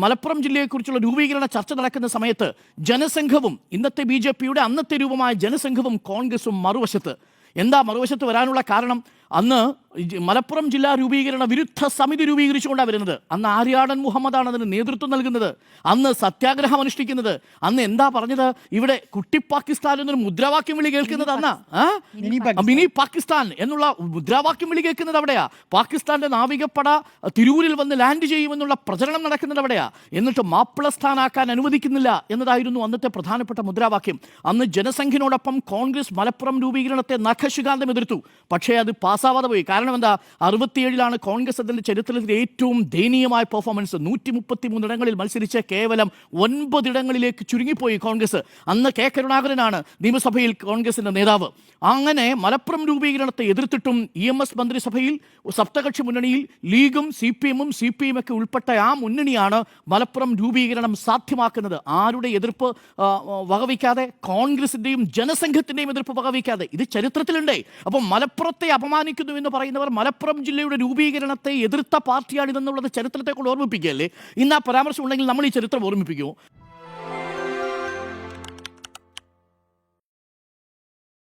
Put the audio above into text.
മലപ്പുറം ജില്ലയെക്കുറിച്ചുള്ള രൂപീകരണ ചർച്ച നടക്കുന്ന സമയത്ത് ജനസംഘവും ഇന്നത്തെ BJP-യുടെ അന്നത്തെ രൂപമായ ജനസംഘവും കോൺഗ്രസും മറുവശത്ത്. എന്താ മറുവശത്ത് വരാനുള്ള കാരണം? അന്ന് മലപ്പുറം ജില്ലാ രൂപീകരണ വിരുദ്ധ സമിതി രൂപീകരിച്ചുകൊണ്ടാണ് വരുന്നത്. അന്ന് ആര്യാടൻ മുഹമ്മദാണ് അതിന് നേതൃത്വം നൽകുന്നത്. അന്ന് സത്യാഗ്രഹം അനുഷ്ഠിക്കുന്നത്. അന്ന് എന്താ പറഞ്ഞത്? ഇവിടെ കുട്ടി പാകിസ്ഥാൻ എന്നൊരു മുദ്രാവാക്യം വിളി കേൾക്കുന്നത് അന്നാ. മിനി പാകിസ്ഥാൻ എന്നുള്ള മുദ്രാവാക്യം വിളി കേൾക്കുന്നത് അവിടെയാ. പാകിസ്ഥാന്റെ നാവികപ്പട തിരൂരിൽ വന്ന് ലാൻഡ് ചെയ്യുമെന്നുള്ള പ്രചരണം നടക്കുന്നത് അവിടെയാ. എന്നിട്ട് മാപ്പിളസ്ഥാനാക്കാൻ അനുവദിക്കുന്നില്ല എന്നതായിരുന്നു അന്നത്തെ പ്രധാനപ്പെട്ട മുദ്രാവാക്യം. അന്ന് ജനസംഘിനോടൊപ്പം കോൺഗ്രസ് മലപ്പുറം രൂപീകരണത്തെ നഖശികാന്തം എതിർത്തു. പക്ഷേ അത് പാസ്സാവാതെ പോയി. കാരണം എന്താ? 67 കോൺഗ്രസ് അതിൻ്റെ ചരിത്രത്തിലെ ഏറ്റവും ദയനീയമായ പെർഫോമൻസ്. 133 ഇടങ്ങളിൽ മത്സരിച്ച് കേവലം 9 ഇടങ്ങളിലേക്ക് ചുരുങ്ങിപ്പോയി കോൺഗ്രസ്. അന്ന് കെ കരുണാകരനാണ് നിയമസഭയിൽ കോൺഗ്രസിന്റെ നേതാവ്. അങ്ങനെ മലപ്പുറം രൂപീകരണത്തെ എതിർത്തിട്ടും EMS മന്ത്രിസഭയിൽ സപ്തകക്ഷി മുന്നണിയിൽ ലീഗും CPM-ഉം CPM ഒക്കെ ഉൾപ്പെട്ട ആ മുന്നണിയാണ് മലപ്പുറം രൂപീകരണം സാധ്യമാക്കുന്നത്. ആരുടെ എതിർപ്പ് വകവയ്ക്കാതെ? കോൺഗ്രസിന്റെയും ജനസംഘത്തിന്റെയും എതിർപ്പ് വകവയ്ക്കാതെ. ഇത് ചരിത്രത്തിലുണ്ടേ. അപ്പം മലപ്പുറത്തെ അപമാനിക്കുന്നു എന്ന് പറയുന്നവർ മലപ്പുറം ജില്ലയുടെ രൂപീകരണത്തെ എതിർത്ത പാർട്ടിയാണിതെന്നുള്ളത് ചരിത്രത്തെ കൊണ്ട് ഓർമ്മിപ്പിക്കുകയല്ലേ? ഇന്ന് ആ പരാമർശം ഉണ്ടെങ്കിൽ നമ്മൾ ഈ ചരിത്രം ഓർമ്മിപ്പിക്കുമോ?